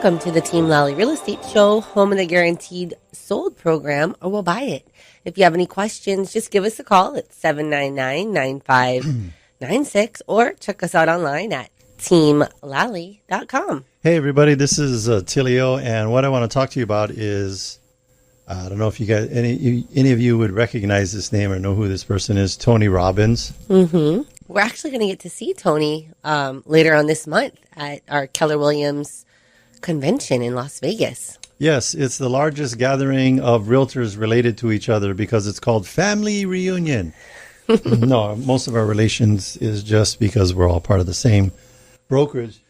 Welcome to the Team Lally Real Estate Show, home of the guaranteed sold program, or we'll buy it. If you have any questions, just give us a call at 799-9596 or check us out online at teamlally.com. Hey, everybody, this is Attilio, and what I want to talk to you about is, I don't know if you guys, any of you would recognize this name or know who this person is, Tony Robbins. Mm-hmm. We're actually going to get to see Tony later on this month at our Keller Williams convention in Las Vegas. Yes, it's the largest gathering of realtors related to each other because it's called Family Reunion. No, most of our relations is just because we're all part of the same brokerage.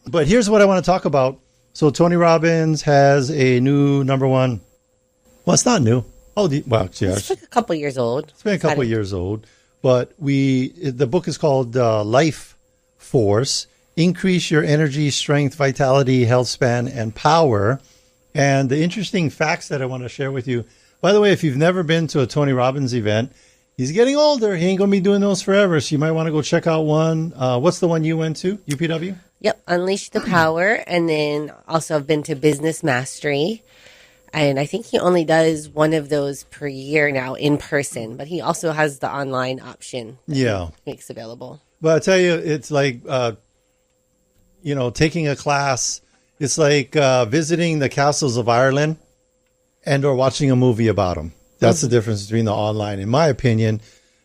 But here's what I want to talk about. So Tony Robbins has a new number one. Well, it's not new. It's like a couple years old. It's been a couple years old. But the book is called Life Force, Increase Your Energy, Strength, Vitality, Health Span, and Power. And the interesting facts that I want to share with you. By the way, if you've never been to a Tony Robbins event, he's getting older. He ain't going to be doing those forever. So you might want to go check out one. What's the one you went to? UPW? Yep. Unleash the Power. And then also I've been to Business Mastery. And I think he only does one of those per year now in person, but he also has the online option. Yeah. Makes available. But I tell you, it's like, taking a class. It's like visiting the castles of Ireland and or watching a movie about them. That's the difference between the online, in my opinion,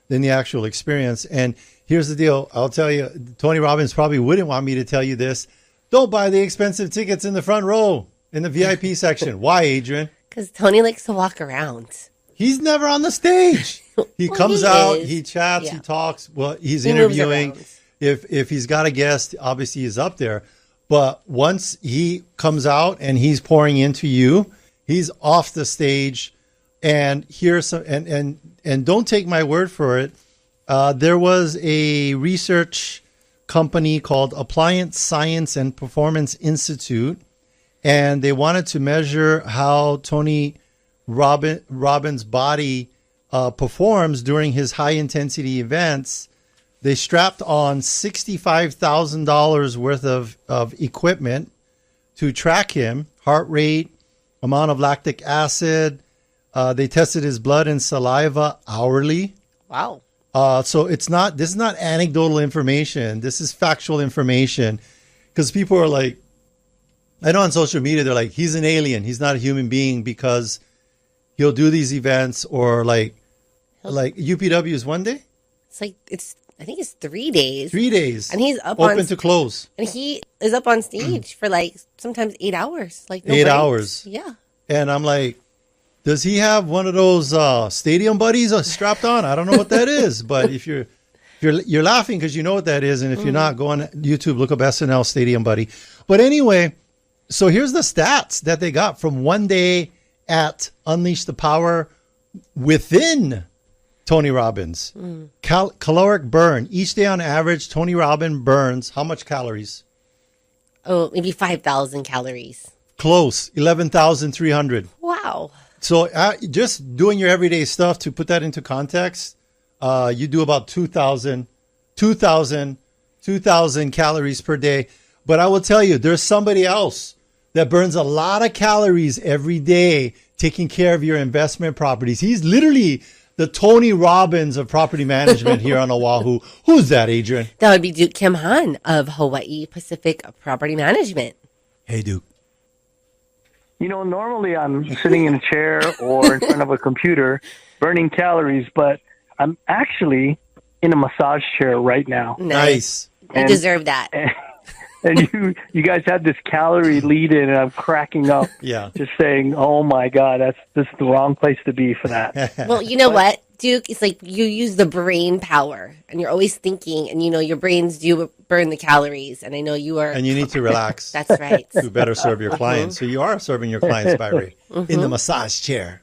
than the actual experience. And here's the deal. I'll tell you, Tony Robbins probably wouldn't want me to tell you this. Don't buy the expensive tickets in the front row. In the VIP section. Why, Adrienne? Because Tony likes to walk around. He's never on the stage. He comes out, he chats, he talks. Well, he's interviewing. If he's got a guest, obviously he's up there. But once he comes out and he's pouring into you, he's off the stage. And here's some. And don't take my word for it. There was a research company called Appliance Science and Performance Institute. And they wanted to measure how Tony Robbins' body performs during his high-intensity events. They strapped on $65,000 worth of equipment to track him, heart rate, amount of lactic acid. They tested his blood and saliva hourly. Wow. So this is not anecdotal information. This is factual information because people are like, I know on social media, they're like, he's an alien. He's not a human being because he'll do these events or like UPW is one day. I think it's 3 days. 3 days. And he's up open to close. And he is up on stage for sometimes 8 hours. No 8 breaks. hours. Yeah. And I'm like, does he have one of those stadium buddies strapped on? I don't know what that is, but if you're laughing because you know what that is, and if you're not, go on YouTube, look up SNL Stadium Buddy. But anyway. So here's the stats that they got from one day at Unleash the Power within Tony Robbins. Caloric burn. Each day on average, Tony Robbins burns how much calories? Oh, maybe 5,000 calories. Close. 11,300. Wow. So just doing your everyday stuff, to put that into context, you do about 2,000 calories per day. But I will tell you, there's somebody else that burns a lot of calories every day taking care of your investment properties. He's literally the Tony Robbins of property management here on Oahu. Who's that, Adrienne? That would be Duke Kimhan of Hawaii Pacific Property Management. Hey, Duke. Normally I'm sitting in a chair or in front of a computer burning calories, but I'm actually in a massage chair right now. Nice. You deserve that. And you guys had this calorie lead in, and I'm cracking up. Yeah. Just saying, oh my God, this is the wrong place to be for that. Well, you know what, Duke? It's like you use the brain power, and you're always thinking, and your brains do burn the calories, and I know you are. And you need to relax. That's right. To better serve your clients. So you are serving your clients, Byrie, in the massage chair.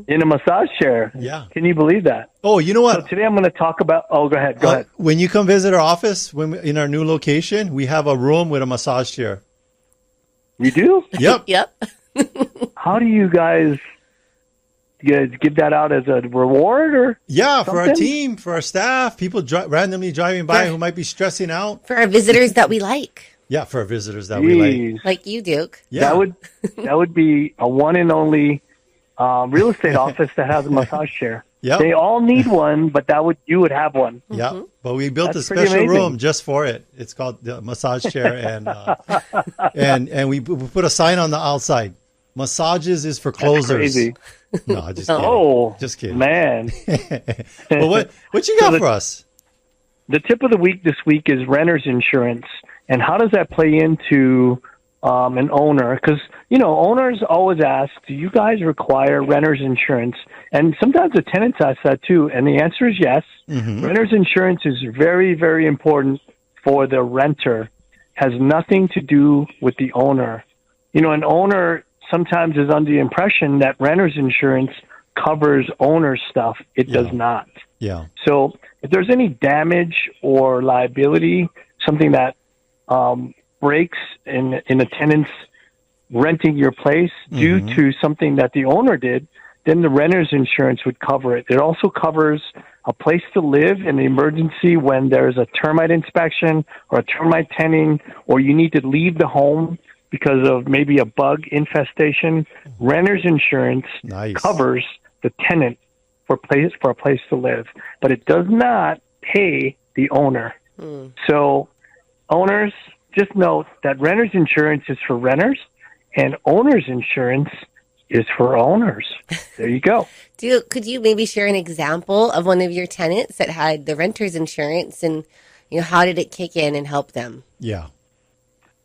In a massage chair. Yeah. Can you believe that? Oh, you know what? So today I'm going to talk about, go ahead. When you come visit our office, in our new location, we have a room with a massage chair. You do? Yep. Yep. How do you guys give that out as a reward or? Yeah, something? for our team, for our staff, people randomly driving by who might be stressing out. For our visitors that we like. Yeah, for visitors that we like you, Duke. Yeah, that would be a one and only real estate office that has a massage chair. Yep. They all need one, but you would have one. Yeah, but we built That's a special amazing. room just for it. It's called the massage chair, and we put a sign on the outside. Massages is for closers. That's crazy. No, just kidding. Oh, just kidding, man. Well, what you got for us? The tip of the week this week is renter's insurance, and how does that play into an owner? Because owners always ask, "Do you guys require renter's insurance?" And sometimes the tenants ask that too, and the answer is yes. Mm-hmm. Renter's insurance is very, very important for the renter. Has nothing to do with the owner. An owner sometimes is under the impression that renter's insurance covers owner stuff. It does not. Yeah. So if there's any damage or liability, something that breaks in a tenant's renting your place due to something that the owner did, then the renter's insurance would cover it. It also covers a place to live in the emergency when there's a termite inspection or a termite tenting, or you need to leave the home because of maybe a bug infestation. Renter's insurance covers the tenant for a place to live, but it does not pay the owner. So owners, just note that renter's insurance is for renters and owner's insurance is for owners. There you go. Could you maybe share an example of one of your tenants that had the renter's insurance, and how did it kick in and help them? Yeah.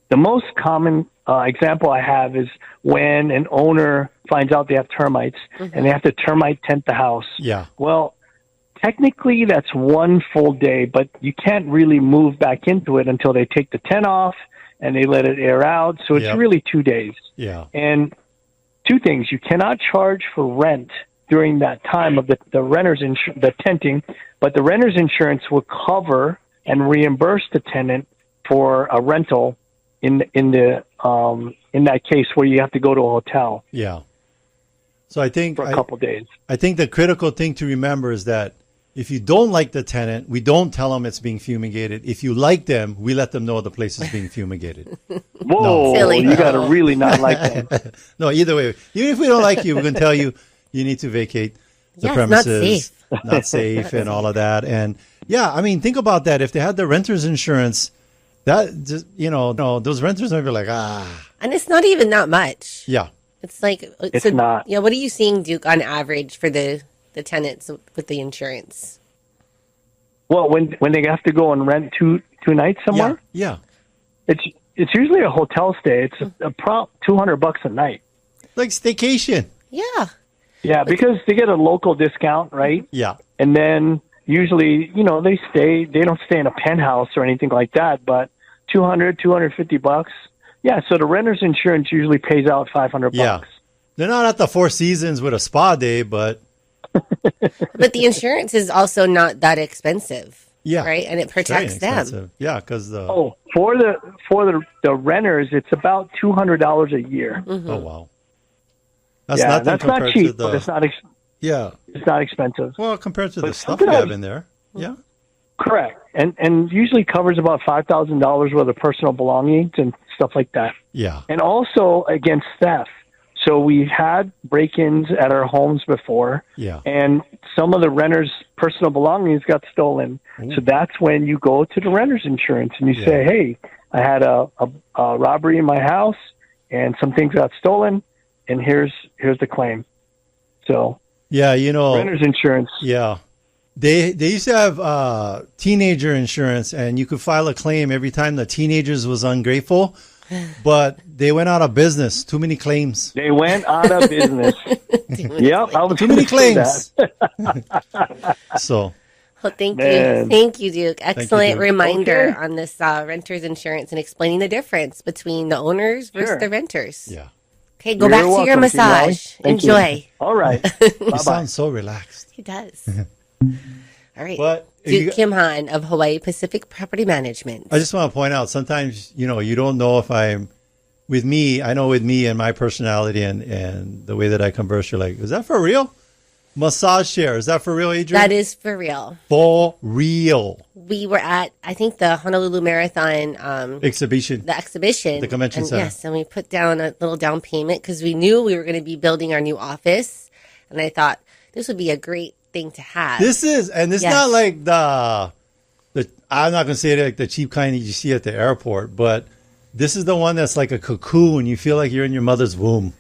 The most common example I have is when an owner finds out they have termites and they have to termite tent the house. Yeah. Well, technically that's one full day, but you can't really move back into it until they take the tent off and they let it air out. So it's really 2 days. Yeah. And two things: you cannot charge for rent during that time of the renter's the tenting, but the renter's insurance will cover and reimburse the tenant for a rental in that case where you have to go to a hotel. Yeah. So I think for a couple days. I think the critical thing to remember is that if you don't like the tenant, we don't tell them it's being fumigated. If you like them, we let them know the place is being fumigated. Whoa, you got to really not like them. No, either way, even if we don't like you, we're going to tell you need to vacate the premises. Not safe and all of that. And think about that. If they had the renter's insurance, that just, those renters are like, And it's not even that much. Yeah. It's like, it's not. Yeah. What are you seeing, Duke, on average for the tenants with the insurance? Well, when they have to go and rent two nights somewhere, yeah, it's usually a hotel stay. It's $200 a night, like staycation. Yeah, because they get a local discount, right? Yeah, and then usually they don't stay in a penthouse or anything like that, but $250. Yeah, so the renter's insurance usually pays out $500. Yeah, they're not at the Four Seasons with a spa day, but. But the insurance is also not that expensive. Yeah. Right? And it protects them. Yeah, because for the renters, it's about $200 a year. Oh wow. That's not cheap, but it's not it's not expensive. Well, compared to the stuff you have in there. Yeah. Correct. And usually covers about $5,000 worth of personal belongings and stuff like that. Yeah. And also against theft. So we've had break-ins at our homes before, and some of the renters' personal belongings got stolen. Ooh. So that's when you go to the renter's insurance and you say, "Hey, I had a robbery in my house, and some things got stolen, and here's the claim." So renter's insurance. Yeah, they used to have teenager insurance, and you could file a claim every time the teenagers was ungrateful. But they went out of business. Too many claims. They went out of business. Yep. Too many claims. So. Well, thank you. Thank you, Duke. Excellent reminder on this renter's insurance and explaining the difference between the owners versus the renters. Yeah. Okay, go back to your massage. Enjoy. All right. You sound so relaxed. He does. All right. Duke Kimhan of Hawaii Pacific Property Management. I just want to point out, sometimes, you don't know if I'm with me. I know with me and my personality and the way that I converse, you're like, is that for real? massage chair. Is that for real, Adrienne? That is for real. For real. We were at, I think, the Honolulu Marathon exhibition. The exhibition. The convention center. Yes, and we put down a little down payment because we knew we were going to be building our new office. And I thought this would be a great thing to have. This is, and it's not like the I'm not going to say it like the cheap kind that you see at the airport, but this is the one that's like a cocoon. You feel like you're in your mother's womb.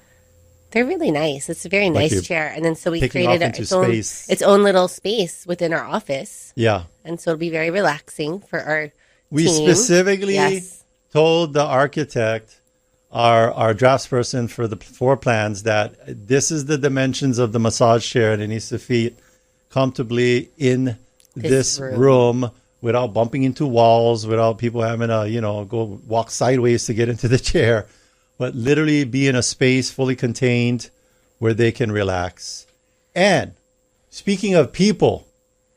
They're really nice. It's a very nice chair. And then so we created its own little space within our office. Yeah. And so it'll be very relaxing for our We team. specifically told the architect, our draftsperson for the floor plans, that this is the dimensions of the massage chair and it needs to fit comfortably in this room without bumping into walls, without people having to, go walk sideways to get into the chair, but literally be in a space fully contained where they can relax. And speaking of people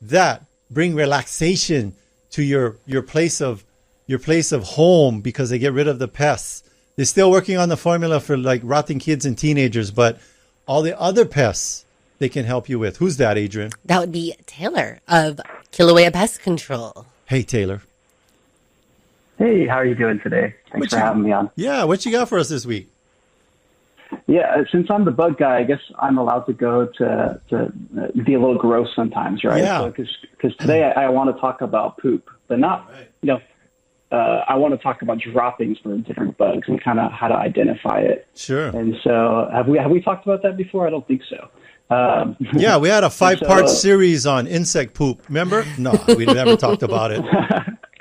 that bring relaxation to your place of home because they get rid of the pests, they're still working on the formula for like rotting kids and teenagers, but all the other pests they can help you with. Who's that, Adrienne? That would be Taylor of Kilauea Pest Control. Hey, Taylor. Hey, how are you doing today? Thanks for having me on. Yeah, what you got for us this week? Yeah, since I'm the bug guy, I guess I'm allowed to go to be a little gross sometimes, right? Yeah. Because today I want to talk about poop, but not, I want to talk about droppings for different bugs and kind of how to identify it. Sure. And so have we talked about that before? I don't think so. Yeah, we had a 5-part series on insect poop. Remember? No, we never talked about it.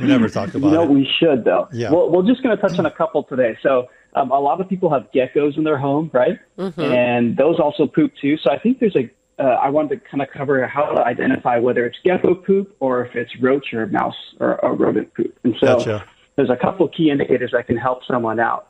We never talked about it. No, we should, though. Yeah. Well, we're just going to touch on a couple today. So a lot of people have geckos in their home, right? Mm-hmm. And those also poop, too. So I think there's I wanted to kind of cover how to identify whether it's gecko poop or if it's roach or mouse or rodent poop. And so there's a couple key indicators that can help someone out.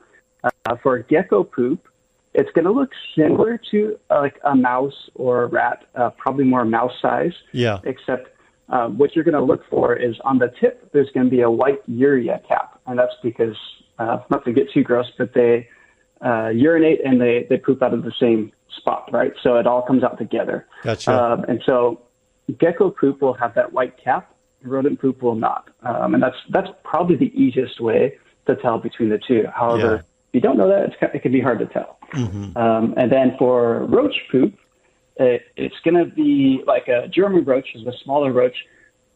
For gecko poop, it's going to look similar to like a mouse or a rat, probably more mouse size. Yeah. Except what you're going to look for is on the tip, there's going to be a white urea cap. And that's because, not to get too gross, but they urinate and they poop out of the same spot, right? So it all comes out together. Gotcha. And so gecko poop will have that white cap. Rodent poop will not. And that's probably the easiest way to tell between the two. However, if you don't know that, it can be hard to tell. Mm-hmm. And then for roach poop, it's going to be like a German roach is a smaller roach.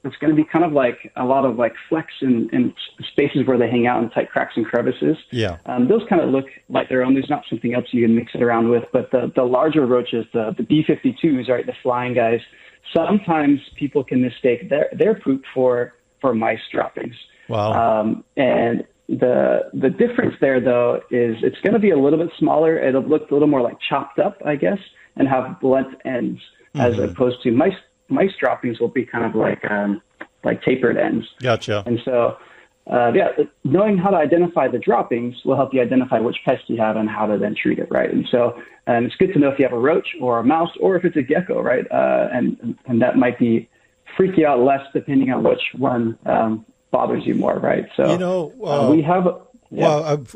It's going to be kind of like a lot of like flecks in spaces where they hang out in tight cracks and crevices. Yeah. Those kind of look like their own. There's not something else you can mix it around with. But the larger roaches, the B-52s, right, the flying guys, sometimes people can mistake their poop for mice droppings. Wow. And the difference there, though, is it's going to be a little bit smaller. It'll look a little more like chopped up, I guess, and have blunt ends, as opposed to mice droppings will be kind of like tapered ends. Gotcha. And so, knowing how to identify the droppings will help you identify which pest you have and how to then treat it, right? And so, it's good to know if you have a roach or a mouse or if it's a gecko, right? And that might freak you out less depending on which one bothers you more, right? So we have.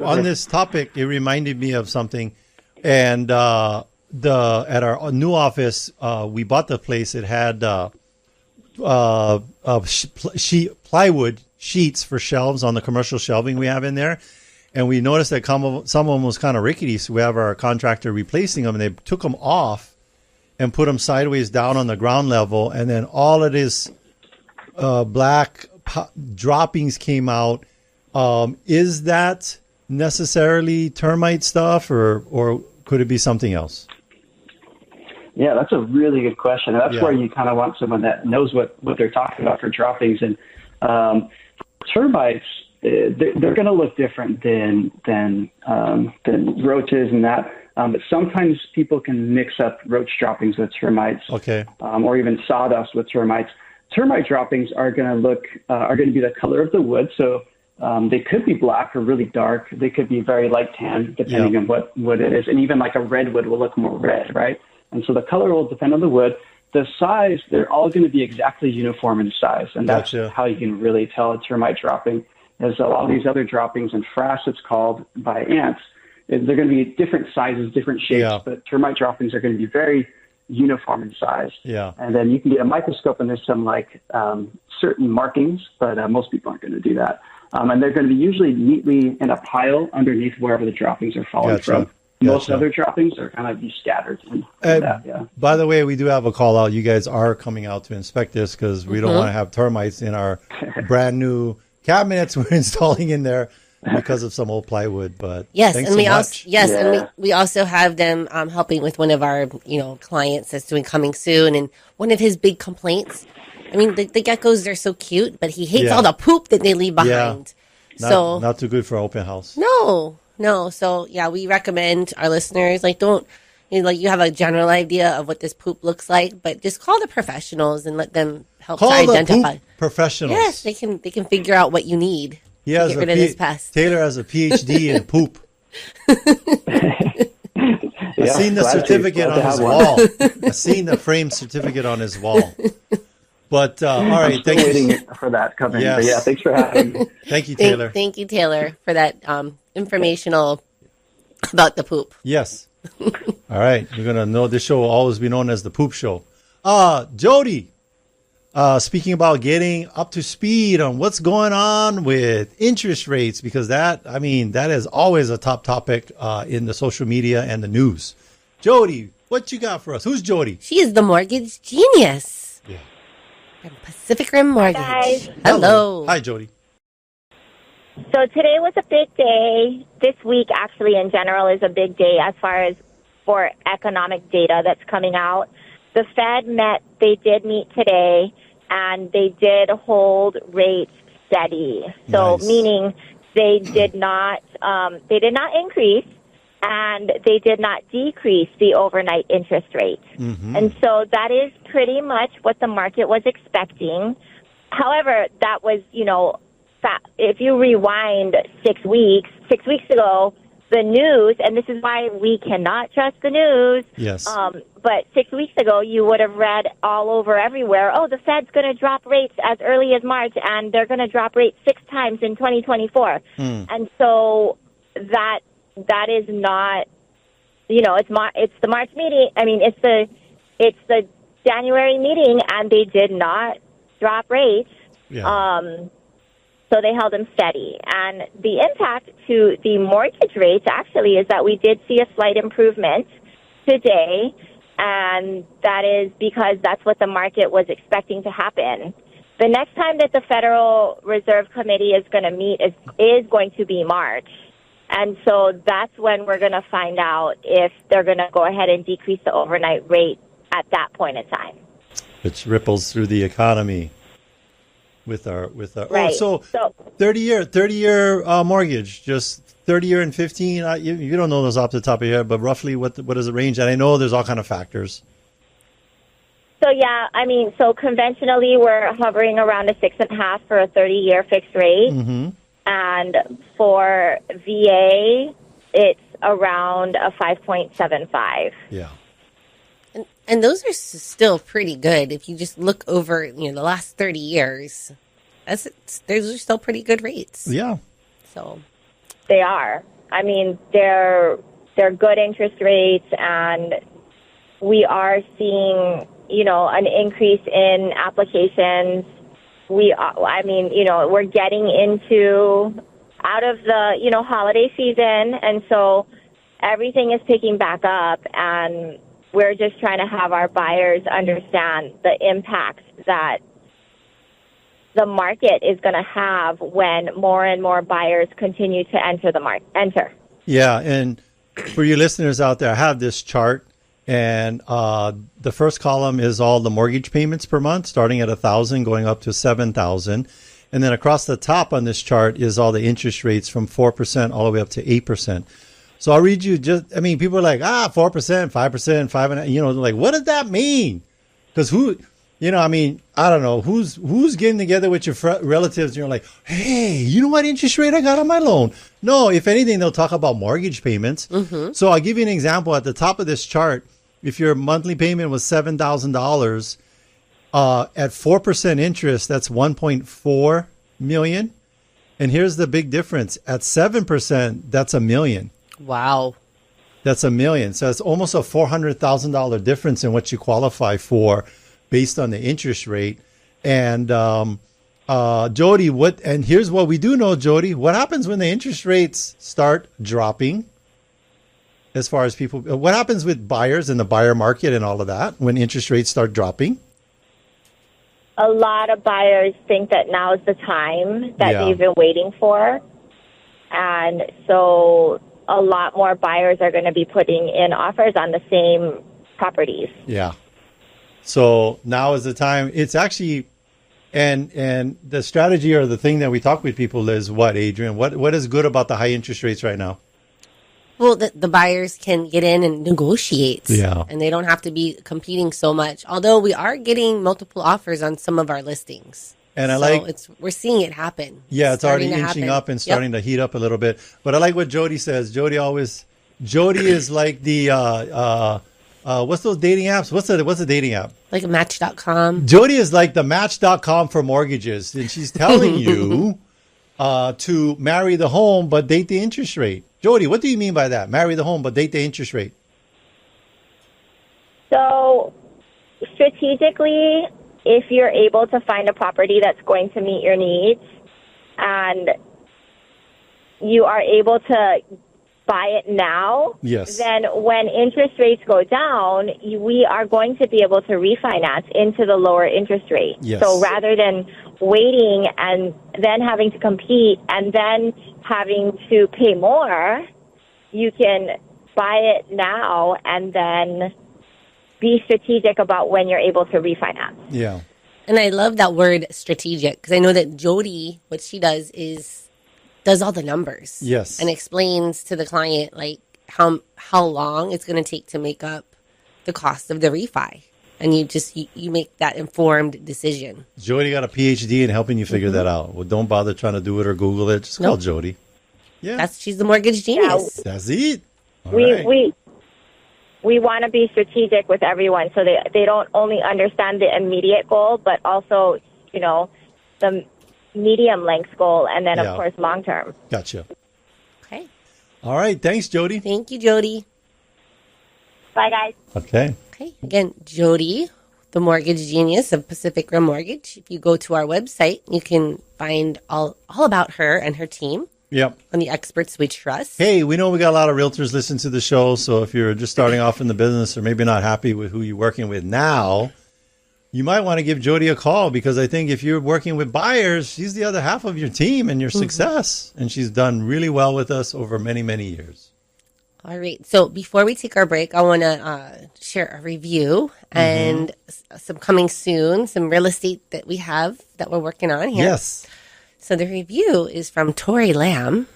On this topic, it reminded me of something, and at our new office, we bought the place. It had plywood sheets for shelves on the commercial shelving we have in there, and we noticed that some of them was kind of rickety. So we have our contractor replacing them, and they took them off and put them sideways down on the ground level, and then all of this black droppings came out. Is that necessarily termite stuff, or could it be something else? Yeah, that's a really good question. That's where you kind of want someone that knows what they're talking about for droppings. And termites, they're going to look different than roaches and that. But sometimes people can mix up roach droppings with termites, or even sawdust with termites. Termite droppings are going to be the color of the wood. So they could be black or really dark. They could be very light tan, depending on what wood it is. And even like a redwood will look more red, right? And so the color will depend on the wood. The size, they're all going to be exactly uniform in size. And that's how you can really tell a termite dropping. As a lot of these other droppings and frass, it's called by ants, they're going to be different sizes, different shapes, but termite droppings are going to be very, uniform in size. Yeah. And then you can get a microscope and there's some like certain markings, but most people aren't going to do that. And they're going to be usually neatly in a pile underneath wherever the droppings are falling from. Most other droppings are kind of scattered. By the way, we do have a call out. You guys are coming out to inspect this because we don't want to have termites in our brand new cabinets we're installing in there because of some old plywood. But yes, thanks and so we much. and we also have them helping with one of our clients that's doing coming soon, and one of his big complaints. I mean, the geckos, they're so cute, but he hates all the poop that they leave behind. Yeah. Not too good for open house. No. So we recommend our listeners, don't, you have a general idea of what this poop looks like, but just call the professionals and let them help to identify. Poop professionals. Yes, they can figure out what you need to get rid of this pest. Taylor has a PhD in poop. I've seen the certificate on his wall. I've seen the framed certificate on his wall. But all right, thank you. Waiting for that coming. Yes. But yeah, thanks for having me. Thank you, Taylor. Thank you, Taylor, for that informational about the poop. Yes. All right, you're gonna know this show will always be known as the Poop Show. Jodie, speaking about getting up to speed on what's going on with interest rates, because that is always a top topic in the social media and the news. Jodie, what you got for us? Who's Jodie? She is the mortgage genius. Yeah. From Pacific Rim Mortgage. Hi, guys. Hello. Hi, Jodie. So today was a big day. This week, actually, in general, is a big day as far as for economic data that's coming out. The Fed they did meet today, and they did hold rates steady. So meaning they did not increase, and they did not decrease the overnight interest rate. Mm-hmm. And so that is pretty much what the market was expecting. However, that was, if you rewind 6 weeks ago, the news, and this is why we cannot trust the news. Yes. But 6 weeks ago, you would have read all over everywhere, the Fed's going to drop rates as early as March, and they're going to drop rates 6 times in 2024. And so that is not, it's the March meeting. I mean, it's the January meeting, and they did not drop rates. Yeah. So they held them steady. And the impact to the mortgage rates actually is that we did see a slight improvement today, and that is because that's what the market was expecting to happen. The next time that the Federal Reserve Committee is going to meet is going to be March. And so that's when we're going to find out if they're going to go ahead and decrease the overnight rate at that point in time. Which ripples through the economy with our right. so 30-year mortgage, just 30-year and 15. You don't know those off the top of your head, but roughly what is the range? And I know there's all kind of factors. So so conventionally we're hovering around a 6.5 for a 30-year fixed rate. Mm-hmm. And for VA, it's around a 5.75. Yeah. And those are still pretty good. If you just look over, the last 30 years, those are still pretty good rates. Yeah. So they are. I mean, they're good interest rates, and we are seeing, an increase in applications. We're getting out of the, holiday season, and so everything is picking back up, and we're just trying to have our buyers understand the impact that the market is going to have when more and more buyers continue to enter. Yeah, and for you listeners out there, I have this chart, and the first column is all the mortgage payments per month, starting at $1,000, going up to $7,000. And then across the top on this chart is all the interest rates from 4% all the way up to 8%. So I'll read you people are like, 4%, 5%, 5.5%, like, what does that mean? Because I don't know, who's getting together with your relatives and you're like, hey, you know what interest rate I got on my loan? No, if anything, they'll talk about mortgage payments. Mm-hmm. So I'll give you an example. At the top of this chart, if your monthly payment was $7,000, at 4% interest, that's $1.4 million. And here's the big difference. At 7%, that's $1 million. Wow. That's $1 million. So it's almost a $400,000 difference in what you qualify for based on the interest rate. And Jodie, and here's what we do know, Jodie. What happens when the interest rates start dropping? As far as people, what happens with buyers in the buyer market and all of that when interest rates start dropping? A lot of buyers think that now is the time that they've been waiting for. And so a lot more buyers are going to be putting in offers on the same properties. Yeah. So now is the time. It's actually, and the strategy or the thing that we talk with people is what, Adrienne? What is good about the high interest rates right now? Well, the buyers can get in and negotiate. Yeah. And they don't have to be competing so much. Although we are getting multiple offers on some of our listings. And we're seeing it happen. Yeah, it's already inching up and starting to heat up a little bit. But I like what Jodie says. Jodie is like the what's those dating apps? What's the dating app? Like Match.com. Jodie is like the Match.com for mortgages, and she's telling you to marry the home but date the interest rate. Jodie, what do you mean by that? Marry the home but date the interest rate. So strategically, if you're able to find a property that's going to meet your needs and you are able to buy it now, then when interest rates go down, we are going to be able to refinance into the lower interest rate. Yes. So rather than waiting and then having to compete and then having to pay more, you can buy it now and then be strategic about when you're able to refinance. Yeah. And I love that word strategic because I know that Jodie, what she does is does all the numbers. Yes. And explains to the client like how long it's going to take to make up the cost of the refi. And you make that informed decision. Jodie got a PhD in helping you figure that out. Well, don't bother trying to do it or Google it. Just call Jodie. Yeah. She's the mortgage genius. That's it. We want to be strategic with everyone so they don't only understand the immediate goal, but also, the medium length goal and then, of course, long term. Gotcha. Okay. All right. Thanks, Jodie. Thank you, Jodie. Bye, guys. Okay. Again, Jodie, the mortgage genius of Pacific Rim Mortgage. If you go to our website, you can find all about her and her team. Yep. On the experts we trust. Hey, we know we got a lot of realtors listen to the show. So if you're just starting off in the business or maybe not happy with who you're working with now, you might want to give Jodie a call because I think if you're working with buyers, she's the other half of your team and your success. And she's done really well with us over many, many years. All right. So before we take our break, I want to share a review and some coming soon, some real estate that we have that we're working on here. Yes. So the review is from Tori Lamb.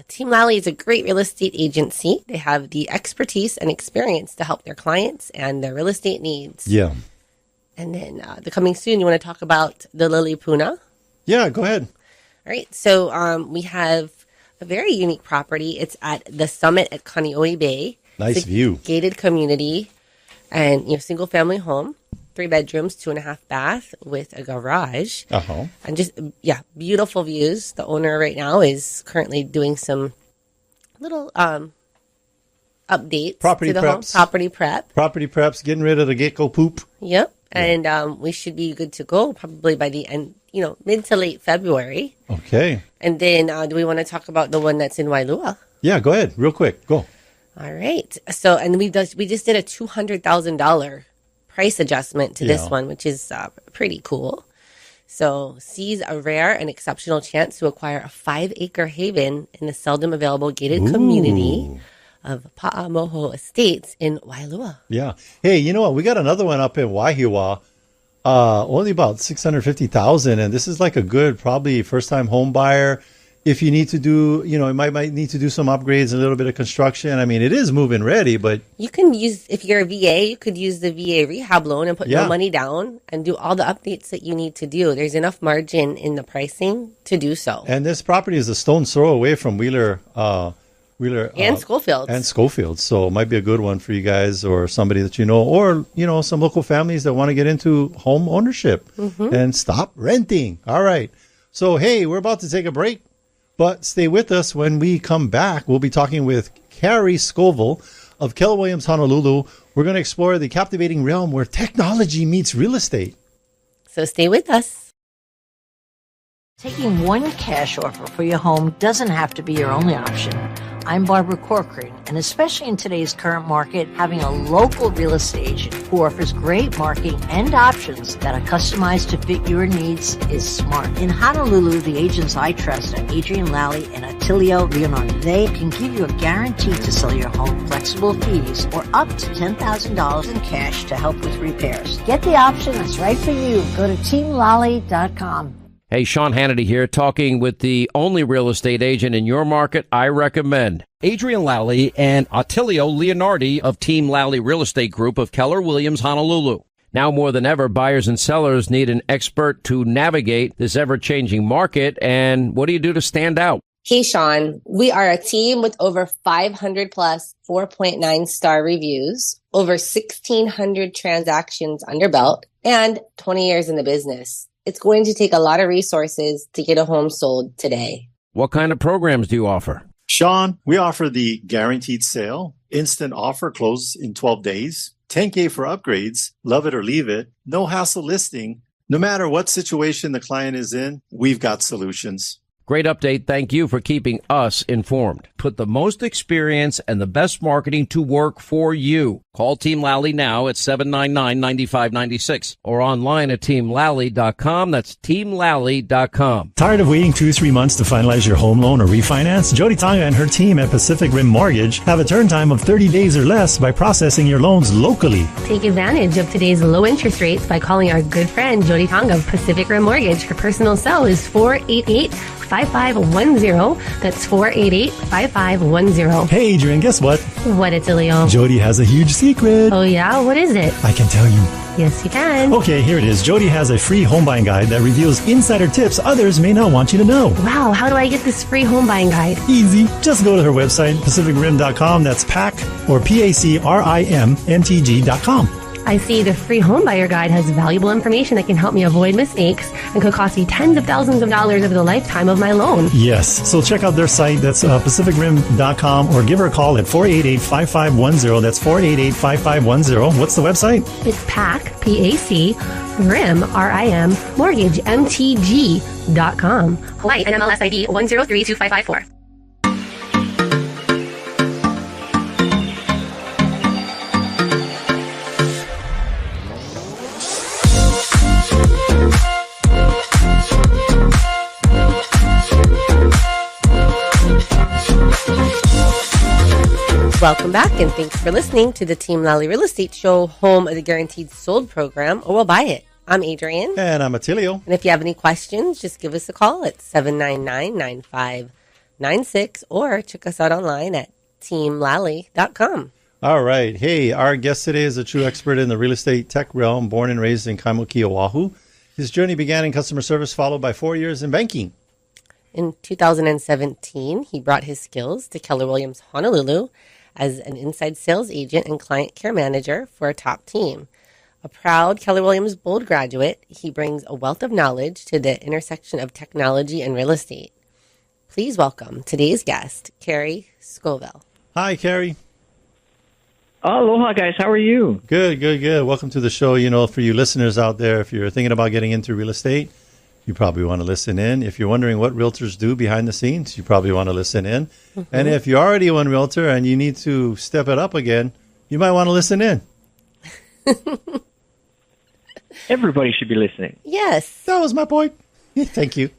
Team Lally is a great real estate agency. They have the expertise and experience to help their clients and their real estate needs. Yeah. And then the coming soon, you want to talk about the Lily Puna? Yeah, go ahead. All right. So we have a very unique property. It's at the Summit at Kaneohe Bay. Nice view. Gated community and, single family home. 3 bedrooms, 2.5 bath with a garage. And just, beautiful views. The owner right now is currently doing some little updates Property to the preps. home. Property preps, getting rid of the gecko poop. Yep. And we should be good to go probably by the end, mid to late February. Okay. And then do we want to talk about the one that's in Wailua? Yeah, go ahead. Real quick. Go. All right. So, and we just did a $200,000 price adjustment to this one, which is pretty cool. So, seize a rare and exceptional chance to acquire a 5-acre haven in the seldom available gated community of Pa'amoho Estates in Wailua. Yeah. Hey, you know what? We got another one up in Waihiwa, only about $650,000, and this is like a good, probably first-time home buyer. If you need to do, it might need to do some upgrades, a little bit of construction. I mean, it is move-in ready, but you can use, if you're a VA, you could use the VA rehab loan and put no money down and do all the updates that you need to do. There's enough margin in the pricing to do so. And this property is a stone's throw away from Wheeler and Schofield. So it might be a good one for you guys or somebody that or some local families that want to get into home ownership and stop renting. All right. So hey, we're about to take a break. But stay with us. When we come back, we'll be talking with Cary Scoville of Keller Williams Honolulu. We're going to explore the captivating realm where technology meets real estate. So stay with us. Taking one cash offer for your home doesn't have to be your only option. I'm Barbara Corcoran, and especially in today's current market, having a local real estate agent who offers great marketing and options that are customized to fit your needs is smart. In Honolulu, the agents I trust are Adrienne and Attilio. They can give you a guarantee to sell your home, flexible fees, or up to $10,000 in cash to help with repairs. Get the option that's right for you. Go to teamlally.com. Hey, Sean Hannity here, talking with the only real estate agent in your market I recommend. Adrienne Lally and Attilio Leonardi of Team Lally Real Estate Group of Keller Williams Honolulu. Now more than ever, buyers and sellers need an expert to navigate this ever-changing market. And what do you do to stand out? Hey, Sean, we are a team with over 500 plus 4.9 star reviews, over 1,600 transactions under belt, and 20 years in the business. It's going to take a lot of resources to get a home sold today. What kind of programs do you offer? Sean, we offer the guaranteed sale, instant offer close in 12 days, 10K for upgrades, love it or leave it, no hassle listing. No matter what situation the client is in, we've got solutions. Great update. Thank you for keeping us informed. Put the most experience and the best marketing to work for you. Call Team Lally now at 799-9596 or online at teamlally.com. That's teamlally.com. Tired of waiting 2-3 months to finalize your home loan or refinance? Jodie Tanga and her team at Pacific Rim Mortgage have a turn time of 30 days or less by processing your loans locally. Take advantage of today's low interest rates by calling our good friend Jodie Tanga of Pacific Rim Mortgage. Her personal cell is 488-5510. That's 488-5510. Hey, Adrienne, guess what? What, Attilio? Jodie has a huge secret. Oh, yeah? What is it? I can tell you. Yes, you can. Okay, here it is. Jodie has a free home buying guide that reveals insider tips others may not want you to know. Wow, how do I get this free home buying guide? Easy. Just go to her website, pacificrim.com. That's PAC or PACRIMNTG.com. I see the free home buyer guide has valuable information that can help me avoid mistakes and could cost me tens of thousands of dollars over the lifetime of my loan. Yes. So check out their site. That's pacificrim.com or give her a call at 488-5510. That's 488-5510. What's the website? It's PAC, P-A-C, RIM, R-I-M, Mortgage, MTG.com. Hawaii, NMLS ID 1032554. Welcome back, and thanks for listening to the Team Lally Real Estate Show, home of the Guaranteed Sold program, or we'll buy it. I'm Adrienne. And I'm Attilio. And if you have any questions, just give us a call at 799-9596 or check us out online at teamlally.com. All right. Hey, our guest today is a true expert in the real estate tech realm, born and raised in Kaimuki, Oahu. His journey began in customer service, followed by 4 years in banking. In 2017, he brought his skills to Keller Williams Honolulu as an inside sales agent and client care manager for a top team. A proud Keller Williams Bold graduate, he brings a wealth of knowledge to the intersection of technology and real estate. Please welcome today's guest, Cary Scoville. Hi, Cary. Aloha, guys. How are you? Good, good, good. Welcome to the show. You know, for you listeners out there, if you're thinking about getting into real estate, you probably want to listen in. If you're wondering what realtors do behind the scenes, you probably want to listen in. Mm-hmm. And if you're already one realtor and you need to step it up again, you might want to listen in. Everybody should be listening. Yes. That was my point. Thank you.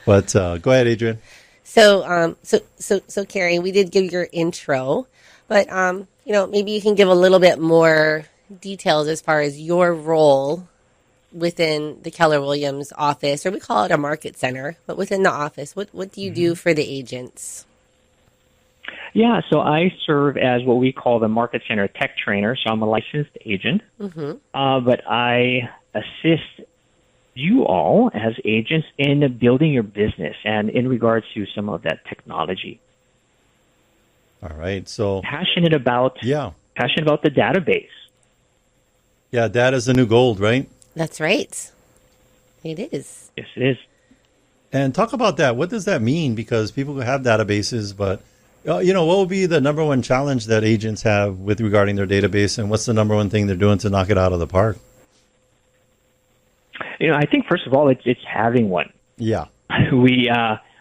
But go ahead, Adrienne. So Cary, we did give your intro, but maybe you can give a little bit more details as far as your role within the Keller Williams office, or we call it a market center, but within the office, what do you do for the agents? Yeah, so I serve as what we call the market center tech trainer. So I'm a licensed agent, but I assist you all as agents in building your business and in regards to some of that technology. All right, so passionate about the database. Yeah, data's the new gold, right? That's right. It is. Yes, it is. And talk about that. What does that mean? Because people have databases, but what would be the number one challenge that agents have with regarding their database, and what's the number one thing they're doing to knock it out of the park? I think first of all, it's having one. Yeah.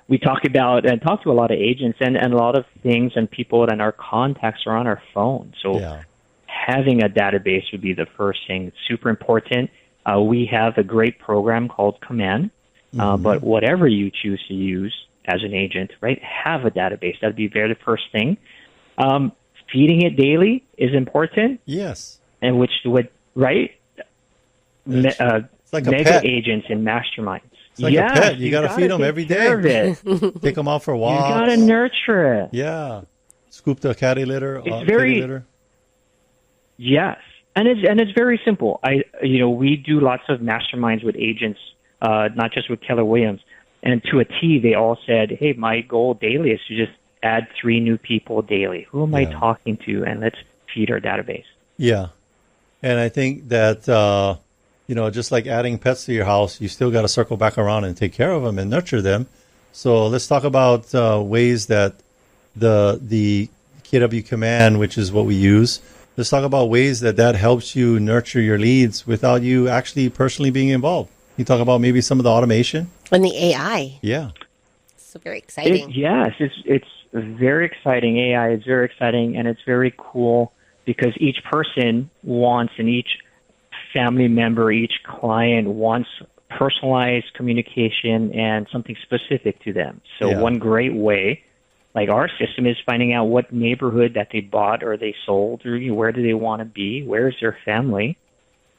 We talk about and talk to a lot of agents and a lot of things and people, and our contacts are on our phone. So having a database would be the first thing. It's super important. We have a great program called Kimhan, but whatever you choose to use as an agent, right, have a database. That'd be the first thing. Feeding it daily is important. Yes. And which would, right? It's like a mega pet. agents and masterminds. It's like a pet. You got to feed them every day. Take them out for walks. You got to nurture it. Yeah. Scoop the catty litter. It's very kitty litter. Yes, and it's very simple. We do lots of masterminds with agents, not just with Keller Williams, and to a T, they all said, "Hey, my goal daily is to just add 3 new people daily. Who am I talking to? And let's feed our database." Yeah, and I think that. Just like adding pets to your house, you still got to circle back around and take care of them and nurture them. So let's talk about ways that the KW Command, which is what we use, let's talk about ways that helps you nurture your leads without you actually personally being involved. You talk about maybe some of the automation? And the AI. Yeah. So very exciting. It's very exciting. AI is very exciting, and it's very cool because each person wants, and each family member, each client wants personalized communication and something specific to them. So one great way, like our system, is finding out what neighborhood that they bought or they sold, or where do they want to be, where is their family,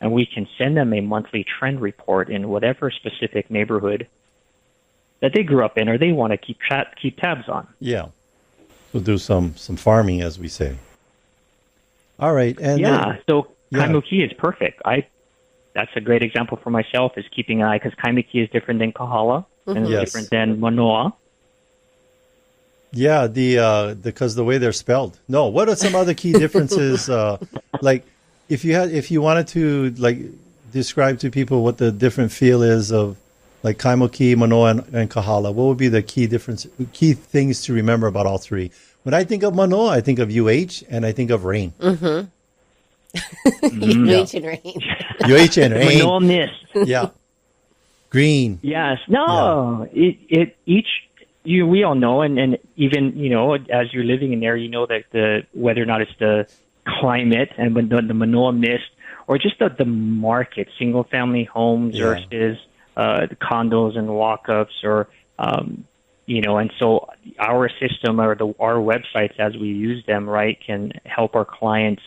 and we can send them a monthly trend report in whatever specific neighborhood that they grew up in or they want to keep tabs on. Yeah. We'll do some farming, as we say. All right. And so Kaimuki is perfect. That's a great example for myself, is keeping an eye, because Kaimuki is different than Kahala and it's different than Manoa. Yeah, because the way they're spelled. No, what are some other key differences? Like if you wanted to describe to people what the different feel is of like Kaimuki, Manoa, and Kahala, what would be the key things to remember about all three? When I think of Manoa, I think of UH and I think of rain. Mm-hmm. UH and rain. UH and rain. Manoa mist. Yeah. Green. Yes. No. Yeah. We all know, and even as you're living in there, that whether or not it's the climate and the Manoa mist, or just the market, single family homes versus the condos and walk-ups, or and so our system or our websites, as we use them, right, can help our clients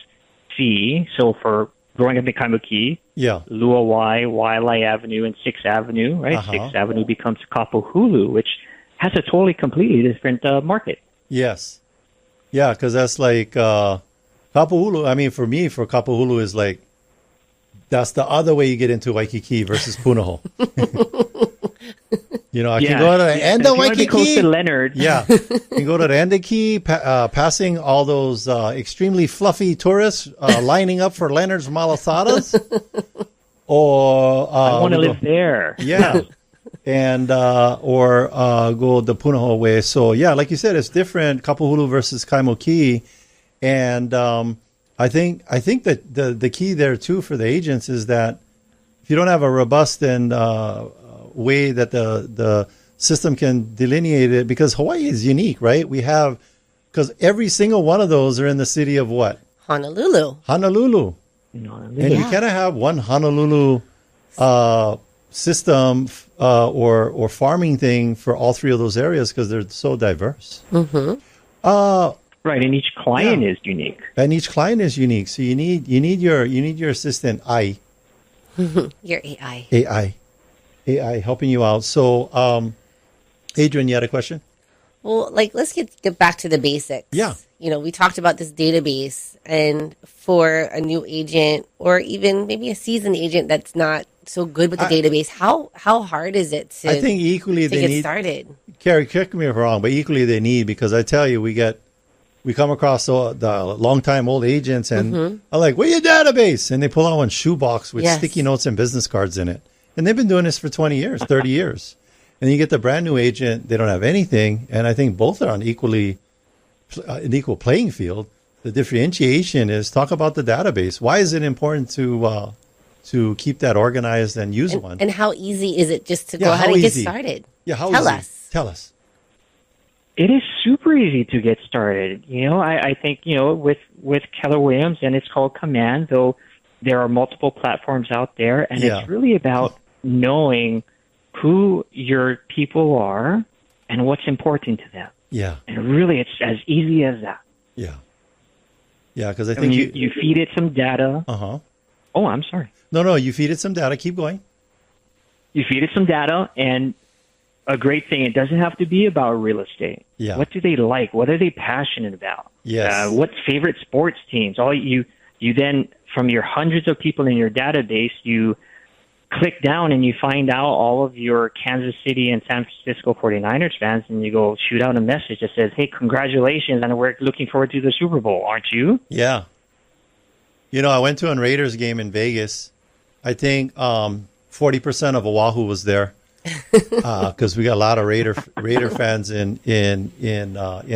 see. So for growing up in Kaimuki, Lua Y, Wailai Avenue, and 6th Avenue, right? 6th Avenue becomes Kapuhulu, which has a completely different market. Yes. Yeah, because that's like Kapuhulu. I mean, for me, Kapuhulu is like, that's the other way you get into Waikiki versus Punahou. I can go to the end of Waikiki. Close to Leonard. Yeah. You can go to the end of Key, passing all those extremely fluffy tourists lining up for Leonard's malasadas. Or I want to live there. Yeah. And or go the Punahou way. So yeah, like you said, it's different, Kapuhulu versus Kaimuki. And I think that the key there too for the agents is that if you don't have a robust and way that the system can delineate it, because Hawaii is unique, right? Because every single one of those are in the city of what? Honolulu. And you cannot have one Honolulu system or farming thing for all three of those areas, because they're so diverse. Mm-hmm. Right, and each client is unique. So you need your assistant your AI helping you out. So, Adrienne, you had a question? Well, let's get back to the basics. Yeah. We talked about this database, and for a new agent or even maybe a seasoned agent that's not so good with the database, how hard is it to, I think equally to get started? Cary, correct me if I'm wrong, but equally they need, because I tell you, we come across the long-time old agents, and I'm like, where's your database? And they pull out one shoebox with sticky notes and business cards in it. And they've been doing this for 20 years, 30 years. And you get the brand new agent, they don't have anything. And I think both are on an equal playing field. The differentiation is talk about the database. Why is it important to keep that organized and use one? And how easy is it just to go ahead and get started? Yeah, how Tell easy? us. Tell us. It is super easy to get started. I think, with Keller Williams, and it's called Command, though there are multiple platforms out there, and it's really about knowing who your people are and what's important to them. Yeah. And really, it's as easy as that. Yeah. Yeah, because I think you feed it some data. Uh-huh. Oh, I'm sorry. No, you feed it some data. Keep going. You feed it some data, and a great thing, it doesn't have to be about real estate. Yeah. What do they like? What are they passionate about? Yes. What favorite sports teams? You then, from your hundreds of people in your database, you click down and you find out all of your Kansas City and San Francisco 49ers fans, and you go shoot out a message that says, hey, congratulations, and we're looking forward to the Super Bowl, aren't you? Yeah. I went to a Raiders game in Vegas. I think 40% of Oahu was there because we got a lot of Raider fans in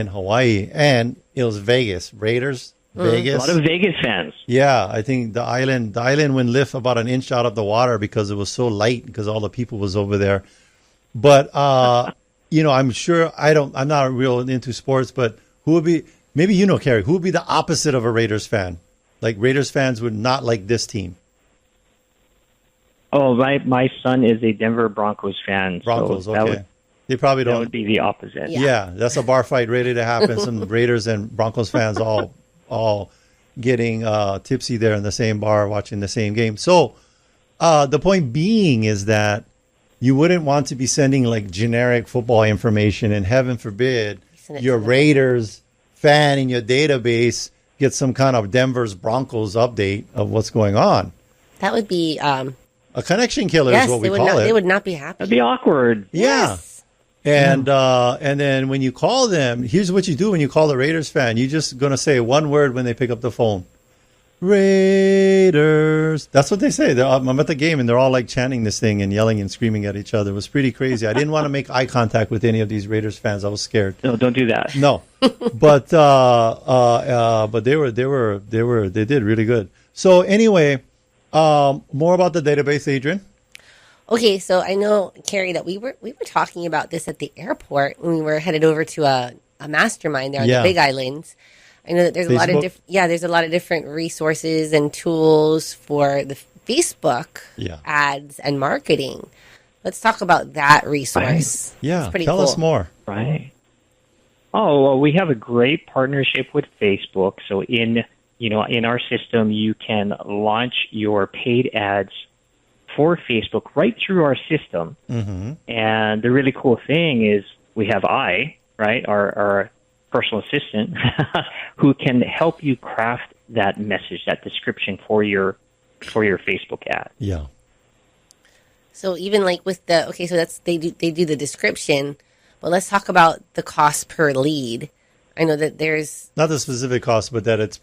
Hawaii, and it was Vegas. Raiders, Vegas. A lot of Vegas fans. Yeah, I think the island went lift about an inch out of the water because it was so light because all the people was over there. But I'm sure I'm not real into sports, but who would be maybe Cary, who would be the opposite of a Raiders fan? Like Raiders fans would not like this team. Oh, my son is a Denver Broncos fan. Broncos, so okay. They probably don't. That would be the opposite. Yeah, that's a bar fight ready to happen. Some Raiders and Broncos fans all getting tipsy there in the same bar watching the same game. So the point being is that you wouldn't want to be sending like generic football information, and heaven forbid your Raiders fan in your database gets some kind of Denver's Broncos update of what's going on. That would be a connection killer is what we call it. They would not be happy. That'd be awkward. Yeah. Yes. And then when you call them, here's what you do when you call the Raiders fan. You're just going to say one word when they pick up the phone. Raiders. That's what they say. I'm at the game, and they're all like chanting this thing and yelling and screaming at each other. It was pretty crazy. I didn't want to make eye contact with any of these Raiders fans. I was scared. No, don't do that. No, but they did really good. So anyway, more about the database, Adrienne. Okay, so I know, Cary, that we were talking about this at the airport when we were headed over to a mastermind there on the Big Islands. I know that there's there's a lot of different resources and tools for the Facebook ads and marketing. Let's talk about that resource. Right. Yeah, it's pretty tell cool. us more. Right. Oh, well, we have a great partnership with Facebook. So in our system, you can launch your paid ads for Facebook right through our system. Mm-hmm. And the really cool thing is we have our personal assistant, who can help you craft that message, that description for your Facebook ad. Yeah. So even like with so that's they do the description, but let's talk about the cost per lead. I know that there's not the specific cost, but that it's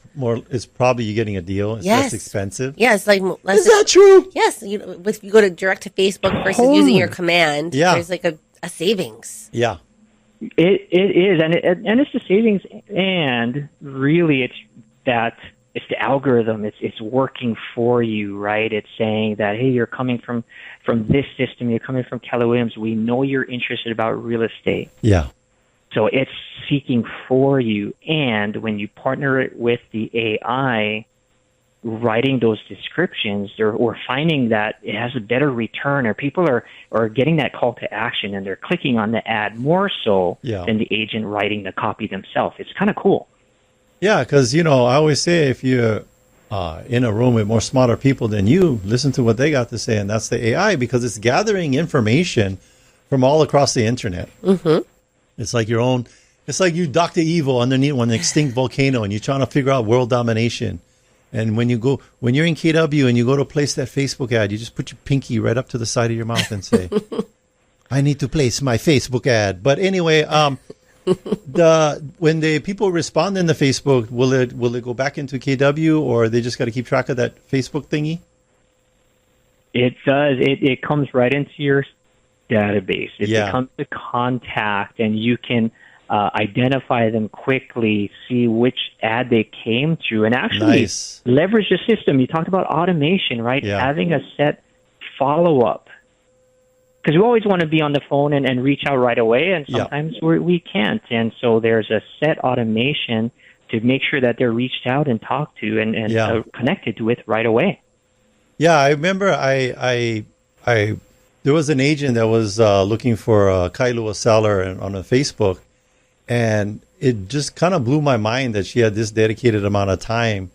probably you're getting a deal. It's less expensive. Yeah, it's like is that true? Yes, if you go to direct to Facebook versus using your command, there's like a savings. Yeah. It is, and it's the savings, and really it's the algorithm. It's working for you, right? It's saying that, hey, you're coming from this system, you're coming from Keller Williams. We know you're interested about real estate. Yeah. So it's seeking for you, and when you partner it with the AI, writing those descriptions or finding that it has a better return, or people are getting that call to action and they're clicking on the ad more so than the agent writing the copy themselves. It's kind of cool. Yeah, because, I always say if you're in a room with more smarter people than you, listen to what they got to say, and that's the AI, because it's gathering information from all across the internet. Mm-hmm. It's like it's like you Dr. Evil underneath an extinct volcano, and you're trying to figure out world domination. And when you're in KW and you go to place that Facebook ad, you just put your pinky right up to the side of your mouth and say, I need to place my Facebook ad. But anyway, when the people respond in the Facebook, will it go back into KW, or they just got to keep track of that Facebook thingy? It does. It comes right into your database. It becomes a contact, and you can identify them quickly, see which ad they came to, and actually leverage the system. You talked about automation, right? Yeah. Having a set follow-up. Because we always want to be on the phone and reach out right away, and sometimes we can't. And so there's a set automation to make sure that they're reached out and talked to and connected with right away. Yeah, I remember there was an agent that was looking for a Kailua seller on a Facebook, and it just kind of blew my mind that she had this dedicated amount of time.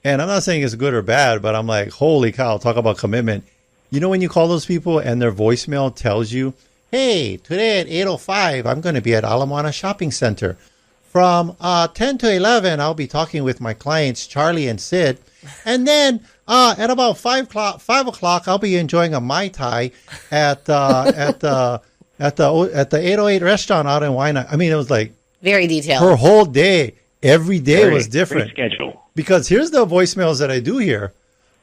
And I'm not saying it's good or bad, but I'm like, holy cow, talk about commitment. You know, when you call those people and their voicemail tells you, hey, today at 8:05, I'm going to be at Ala Moana Shopping Center. From 10 to 11, I'll be talking with my clients, Charlie and Sid. And then at about 5 o'clock, I'll be enjoying a Mai Tai at the 808 restaurant out in Waianae. I mean, it was like very detailed. Her whole day, every day was different. Schedule. Because here's the voicemails that I do here.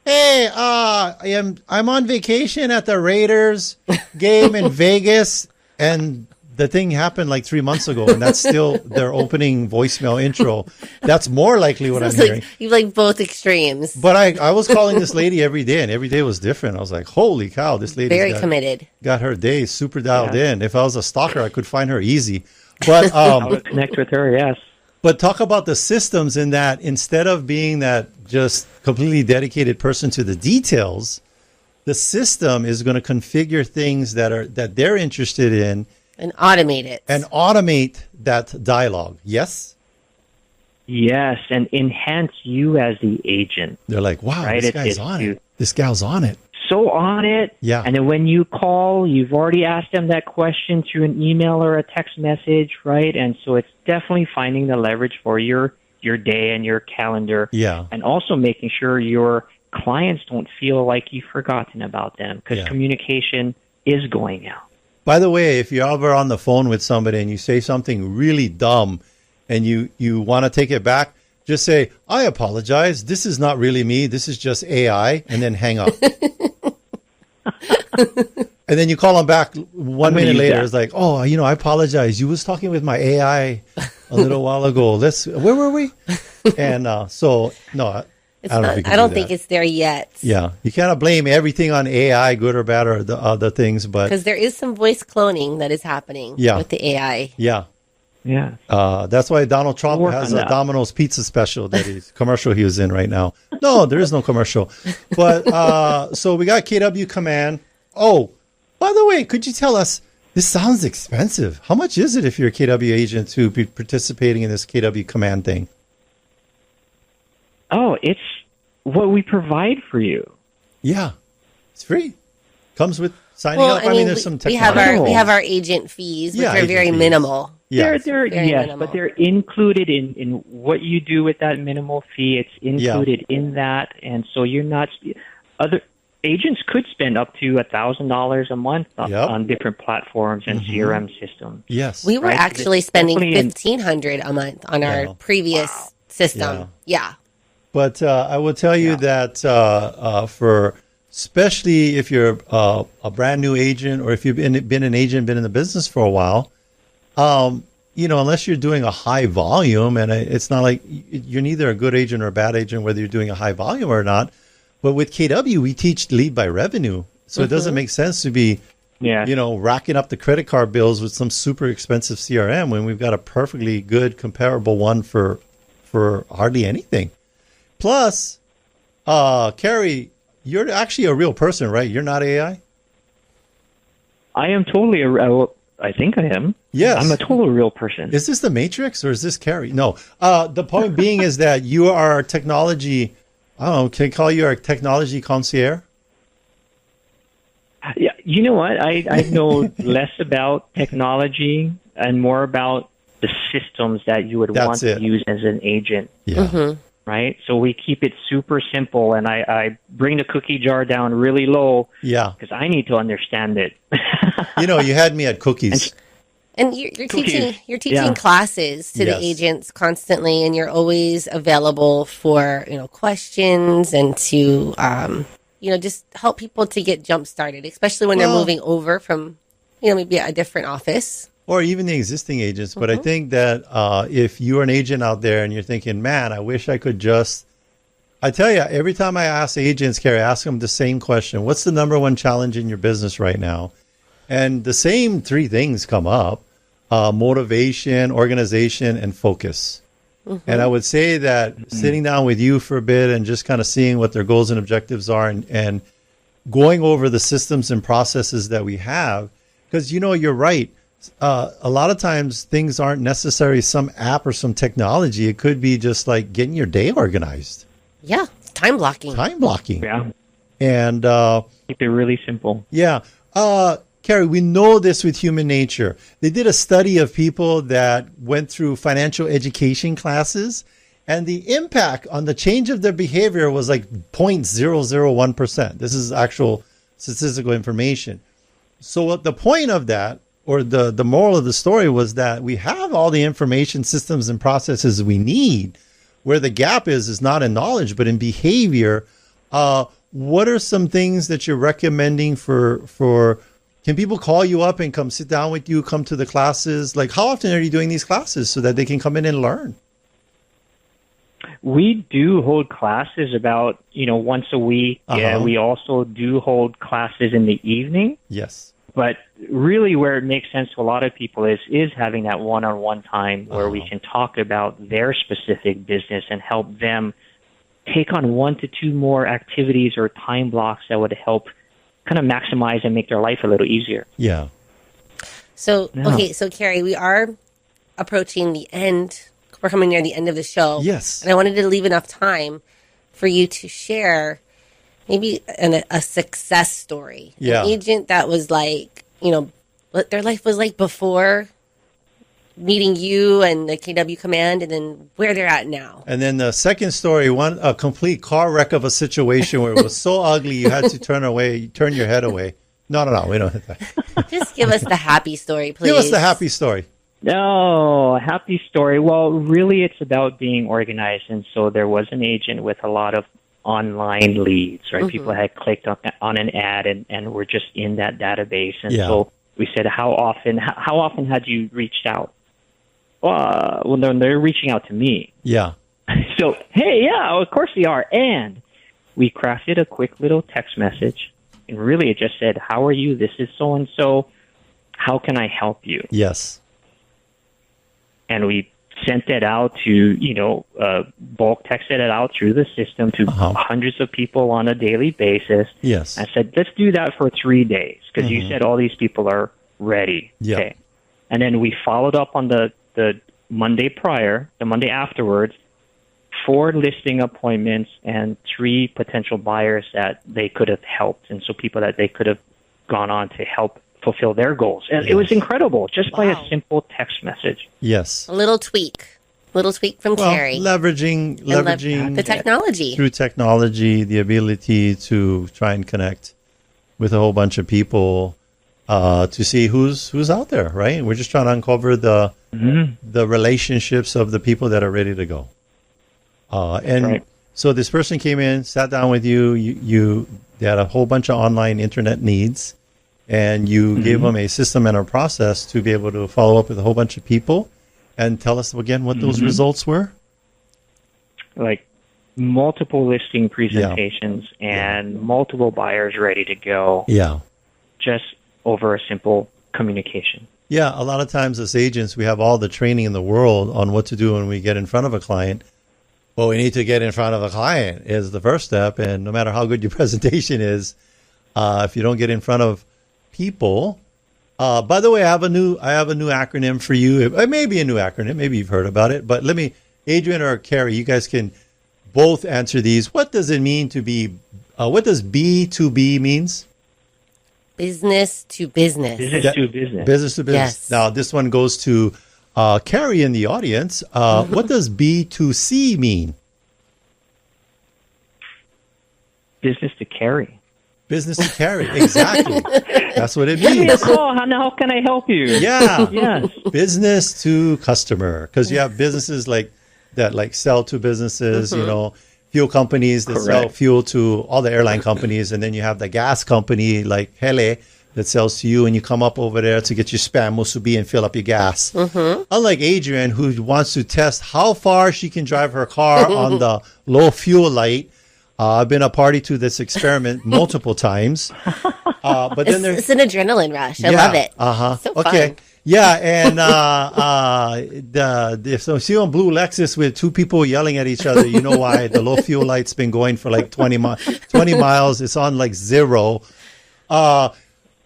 Hey, I'm on vacation at the Raiders game in Vegas, and the thing happened like 3 months ago, and that's still their opening voicemail intro. That's more likely what I'm hearing. You like both extremes. But I was calling this lady every day, and every day was different. I was like, holy cow, this lady very committed. Got her day super dialed in. If I was a stalker, I could find her easy. But I would connect with her, yes. But talk about the systems in that instead of being that just completely dedicated person to the details, the system is going to configure things that they're interested in and automate it. And automate that dialogue. Yes? Yes, and enhance you as the agent. They're like, wow, right? This guy's on it. This gal's on it. So on it. Yeah. And then when you call, you've already asked them that question through an email or a text message, right? And so it's definitely finding the leverage for your day and your calendar. Yeah. And also making sure your clients don't feel like you've forgotten about them, because communication is going out. By the way, if you're ever on the phone with somebody and you say something really dumb and you want to take it back, just say, I apologize. This is not really me. This is just AI, and then hang up. And then you call them back 1 minute later. It's like, oh, I apologize. You was talking with my AI a little while ago. Where were we? And so, no, I don't think it's there yet. Yeah. You cannot blame everything on AI, good or bad, or the other things. But because there is some voice cloning that is happening with the AI. Yeah. Yeah. That's why Donald Trump has a Domino's pizza special commercial he was in right now. No, there is no commercial. But so we got KW Command. Oh, by the way, could you tell us, this sounds expensive. How much is it if you're a KW agent to be participating in this KW Command thing? Oh, it's what we provide for you. Yeah. It's free. Comes with signing up. I mean, there's some technology. We have our agent fees, which are very minimal. Yes, but they're included in what you do with that minimal fee. It's included in that, and so you're not. Other agents could spend up to $1,000 a month on different platforms and CRM systems. Yes, we were actually spending $1,500 a month on our previous system. Yeah. But I will tell you that for especially if you're a brand new agent, or if you've been an agent, been in the business for a while, unless you're doing a high volume, and it's not like you're neither a good agent or a bad agent, whether you're doing a high volume or not. But with KW, we teach lead by revenue. So it doesn't make sense to be, racking up the credit card bills with some super expensive CRM when we've got a perfectly good comparable one for hardly anything. Plus, Cary, you're actually a real person, right? You're not AI? I am totally I think I am. Yes. I'm a total real person. Is this the Matrix or is this Cary? No. The point being is that you are technology, I don't know, can I call you our technology concierge? Yeah, you know what? I know less about technology and more about the systems that you would want to use as an agent. Yeah. Mm-hmm. Right? So we keep it super simple, and I bring the cookie jar down really low. Yeah. Because I need to understand it. You had me at cookies. And you're teaching classes to the agents constantly, and you're always available for, questions and to, just help people to get jump started, especially when they're moving over from maybe a different office. Or even the existing agents. But I think that if you're an agent out there and you're thinking, man, I wish I could just, I tell you, every time I ask agents, Cary, I ask them the same question. What's the number one challenge in your business right now? And the same three things come up: motivation, organization, and focus. And I would say that sitting down with you for a bit and just kind of seeing what their goals and objectives are, and going over the systems and processes that we have, because, you're right. A lot of times things aren't necessarily some app or some technology. It could be just like getting your day organized. Yeah. Time blocking. Yeah. And keep it really simple. Yeah. Cary, we know this with human nature. They did a study of people that went through financial education classes, and the impact on the change of their behavior was like 0.001%. This is actual statistical information. So what the point of that, or the moral of the story, was that we have all the information systems and processes we need. Where the gap is not in knowledge, but in behavior. What are some things that you're recommending for can people call you up and come sit down with you, come to the classes? Like, how often are you doing these classes so that they can come in and learn? We do hold classes about, once a week. Yeah, we also do hold classes in the evening. Yes. But really where it makes sense to a lot of people is having that one-on-one time where we can talk about their specific business and help them take on 1 to 2 more activities or time blocks that would help kind of maximize and make their life a little easier. Yeah. So, okay, so Cary, we are approaching the end. We're coming near the end of the show. Yes. And I wanted to leave enough time for you to share maybe a success story. Yeah. An agent that was like, what their life was like before meeting you and the KW Command, and then where they're at now. And then the second story, a complete car wreck of a situation where it was so ugly you had to turn your head away. No, we don't hit that. Just give us the happy story, please. Give us the happy story. No, happy story. Well, really it's about being organized. And so there was an agent with a lot of online leads, right? People had clicked on an ad and were just in that database. And so we said, how often had you reached out? Well, they're reaching out to me. Yeah. So, hey, yeah, of course they are. And we crafted a quick little text message. And really it just said, how are you? This is so-and-so. How can I help you? Yes. And we sent it out to, bulk texted it out through the system to hundreds of people on a daily basis. Yes. I said, let's do that for 3 days because you said all these people are ready. Yeah. Okay. And then we followed up on the Monday prior, the Monday afterwards, 4 listing appointments and 3 potential buyers that they could have helped. And so people that they could have gone on to help fulfill their goals. And it was incredible just by a simple text message. Yes. A little tweak from Cary. Leveraging the technology. Through technology, the ability to try and connect with a whole bunch of people to see who's out there, right? We're just trying to uncover the relationships of the people that are ready to go. So this person came in, sat down with you, they had a whole bunch of online internet needs, and you gave them a system and a process to be able to follow up with a whole bunch of people. And tell us again what those results were. Like multiple listing presentations and multiple buyers ready to go. Yeah. Just over a simple communication. Yeah. A lot of times as agents, we have all the training in the world on what to do when we get in front of a client. Well, we need to get in front of a client is the first step. And no matter how good your presentation is, if you don't get in front of people. By the way, I have a new acronym for you. It may be a new acronym. Maybe you've heard about it. But let me, Adrienne or Cary, you guys can both answer these. What does it mean to be? What does B2B means? Business to business. Business to business. Business to business. Yes. Now, this one goes to Cary in the audience. What does B2C mean? Business to Cary. Business to Cary, exactly. That's what it Give me a means. call. How can I help you? Yeah. Yes. Business to customer, because you have businesses like sell to businesses, fuel companies that sell fuel to all the airline companies, and then you have the gas company like Hele that sells to you, and you come up over there to get your spam musubi and fill up your gas. Unlike Adrienne, who wants to test how far she can drive her car on the low fuel light. I've been a party to this experiment multiple times. But then it's an adrenaline rush. I love it. So fun. Yeah, and so see on blue Lexus with two people yelling at each other, you know why. The low fuel light's been going for like 20 miles. It's on like 0.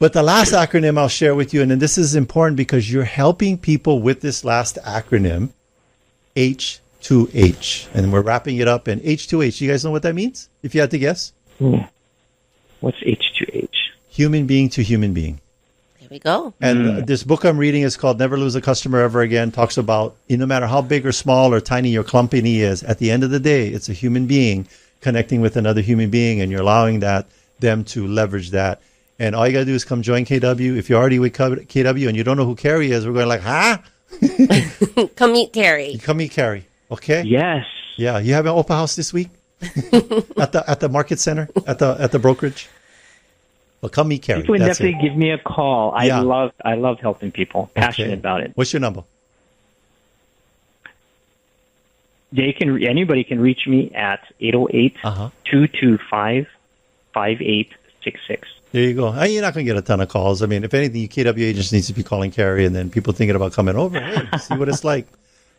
But the last acronym I'll share with you, and then this is important because you're helping people with this last acronym, H2H. And we're wrapping it up in H2H. You guys know what that means? If you had to guess? What's H2H? Human being to human being. There we go. And this book I'm reading is called Never Lose a Customer Ever Again. Talks about no matter how big or small or tiny your company is, at the end of the day, it's a human being connecting with another human being, and you're allowing them to leverage that. And all you got to do is come join KW. If you're already with KW and you don't know who Cary is, we're going like, huh? Come meet Cary. Come meet Cary. Okay? Yes. Yeah. You have an open house this week? at the market center? At the brokerage? Well, come meet Cary. People would definitely give me a call. I love helping people. Passionate about it. What's your number? Anybody can reach me at 808-225-5866. There you go. You're not going to get a ton of calls. I mean, if anything, KW agents needs to be calling Cary, and then people thinking about coming over. Hey, see what it's like.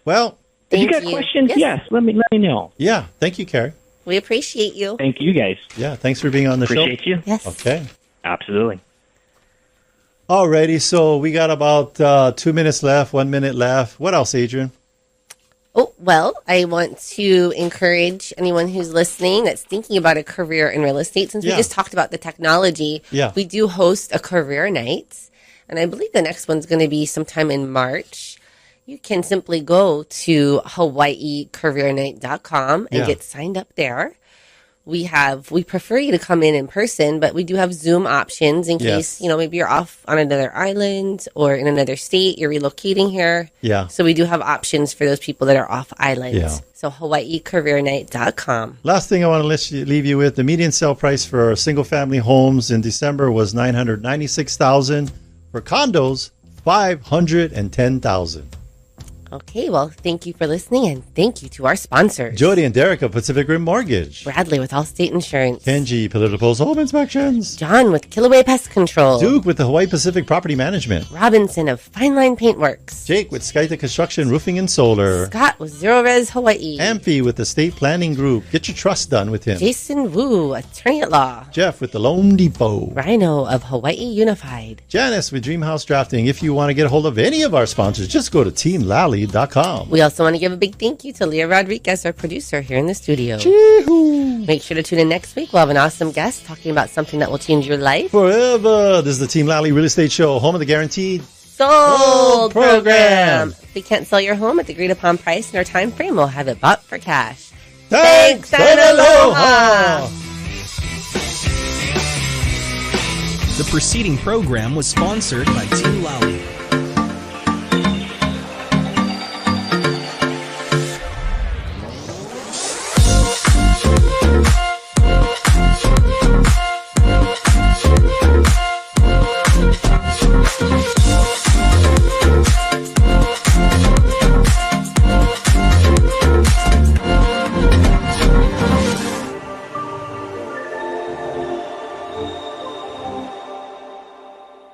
Well, if you got questions, yes, let me know. Yeah, thank you, Cary. We appreciate you. Thank you, guys. Yeah, thanks for being on the show. Appreciate you. Yes. Okay. Absolutely. Alrighty, so we got about 2 minutes left, 1 minute left. What else, Adrienne? Oh, well, I want to encourage anyone who's listening that's thinking about a career in real estate. Since we just talked about the technology, we do host a career night. And I believe the next one's going to be sometime in March. You can simply go to hawaiicareernight.com and get signed up there. We prefer you to come in person, but we do have Zoom options in case, maybe you're off on another island or in another state, you're relocating here. Yeah. So we do have options for those people that are off island. Yeah. So hawaiicareernight.com. Last thing I want to leave you with, the median sale price for single family homes in December was $996,000. For condos, $510,000. Okay, well, thank you for listening, and thank you to our sponsors. Jodie and Derek of Pacific Rim Mortgage. Bradley with Allstate Insurance. Kenji, Political Home Inspections. John with Kilauea Pest Control. Duke with the Hawaii Pacific Property Management. Robinson of Fine Line Paintworks. Jake with Skyta Construction, Roofing and Solar. Scott with Zero Res Hawaii. Amphi with the State Planning Group. Get your trust done with him. Jason Wu, Attorney at Law. Jeff with the Loan Depot. Rhino of Hawaii Unified. Janice with Dreamhouse Drafting. If you want to get a hold of any of our sponsors, just go to teamlally.com. We also want to give a big thank you to Leah Rodriguez, our producer here in the studio. Chee-hoo. Make sure to tune in next week. We'll have an awesome guest talking about something that will change your life forever. This is the Team Lally Real Estate Show, home of the guaranteed sold program. If you can't sell your home at the agreed upon price in our time frame, we'll have it bought for cash. Thanks and aloha. The preceding program was sponsored by Team Lally.